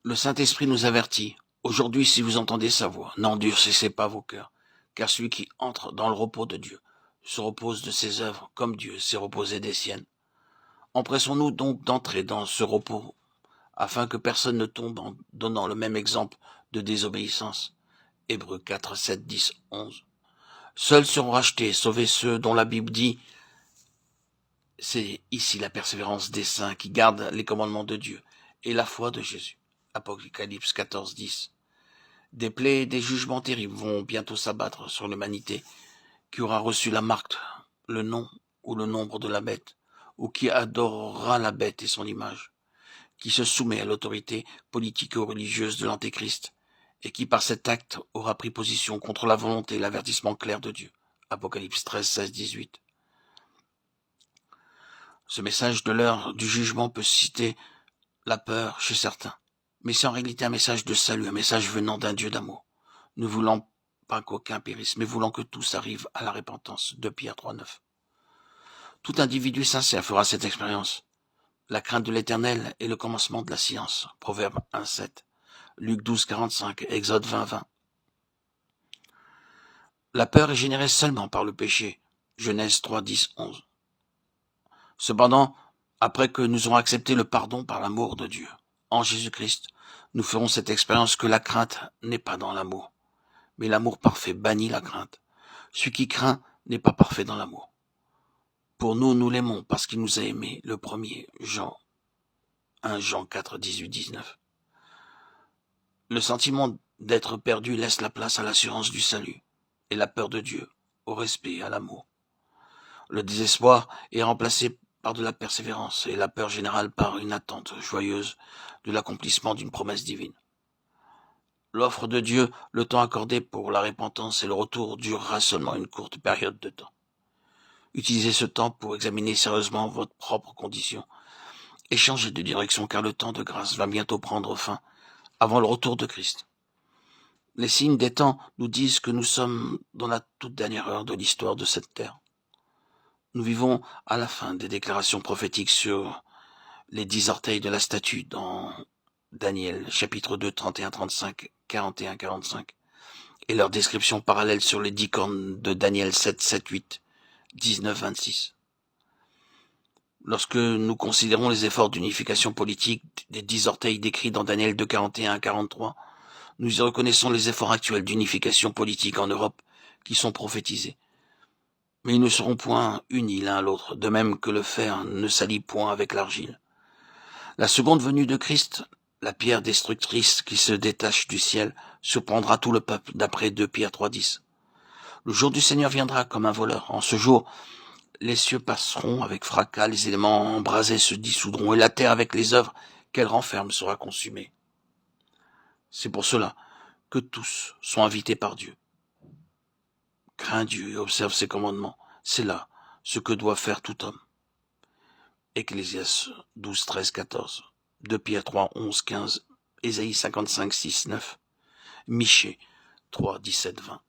Le Saint-Esprit nous avertit. Aujourd'hui, si vous entendez sa voix, n'endurcissez pas vos cœurs, car celui qui entre dans le repos de Dieu se repose de ses œuvres comme Dieu s'est reposé des siennes. Empressons-nous donc d'entrer dans ce repos, afin que personne ne tombe en donnant le même exemple de désobéissance. Hébreux 4, 7, 10, 11. Seuls seront rachetés, sauvés ceux dont la Bible dit « C'est ici la persévérance des saints qui gardent les commandements de Dieu et la foi de Jésus. » Apocalypse 14, 10. Des plaies et des jugements terribles vont bientôt s'abattre sur l'humanité qui aura reçu la marque, le nom ou le nombre de la bête, ou qui adorera la bête et son image, qui se soumet à l'autorité politique ou religieuse de l'Antéchrist, et qui par cet acte aura pris position contre la volonté et l'avertissement clair de Dieu. Apocalypse 13, 16, 18. Ce message de l'heure du jugement peut susciter la peur chez certains, mais c'est en réalité un message de salut, un message venant d'un Dieu d'amour. Ne voulant pas qu'aucun périsse, mais voulant que tous arrivent à la repentance. 2 Pierre 3, 9. Tout individu sincère fera cette expérience. La crainte de l'Éternel est le commencement de la science. Proverbe 1, 7. Luc 12, 45. Exode 20, 20. La peur est générée seulement par le péché. Genèse 3, 10, 11. Cependant, après que nous aurons accepté le pardon par l'amour de Dieu, en Jésus-Christ, nous ferons cette expérience que la crainte n'est pas dans l'amour. Mais l'amour parfait bannit la crainte. Celui qui craint n'est pas parfait dans l'amour. Pour nous, nous l'aimons parce qu'il nous a aimés, le premier, 1 Jean 4, 18, 19. Le sentiment d'être perdu laisse la place à l'assurance du salut, et la peur de Dieu, au respect et à l'amour. Le désespoir est remplacé par de la persévérance, et la peur générale par une attente joyeuse de l'accomplissement d'une promesse divine. L'offre de Dieu, le temps accordé pour la repentance et le retour durera seulement une courte période de temps. Utilisez ce temps pour examiner sérieusement votre propre condition et changer de direction car le temps de grâce va bientôt prendre fin avant le retour de Christ. Les signes des temps nous disent que nous sommes dans la toute dernière heure de l'histoire de cette terre. Nous vivons à la fin des déclarations prophétiques sur les 10 orteils de la statue dans Daniel, chapitre 2, 31-35, 41-45, et leur description parallèle sur les 10 cornes de Daniel 7, 7, 8, 19, 26. Lorsque nous considérons les efforts d'unification politique des 10 orteils décrits dans Daniel 2, 41 à 43, nous y reconnaissons les efforts actuels d'unification politique en Europe qui sont prophétisés. Mais ils ne seront point unis l'un à l'autre, de même que le fer ne s'allie point avec l'argile. La seconde venue de Christ, la pierre destructrice qui se détache du ciel, surprendra tout le peuple, d'après 2 Pierre 3, 10. Le jour du Seigneur viendra comme un voleur. En ce jour, les cieux passeront avec fracas, les éléments embrasés se dissoudront, et la terre avec les œuvres qu'elle renferme sera consumée. C'est pour cela que tous sont invités par Dieu. Crains Dieu et observe ses commandements. C'est là ce que doit faire tout homme. Ecclésiaste 12, 13, 14. 2 Pierre 3, 11, 15. Ésaïe 55, 6, 9. Michée 3, 17, 20.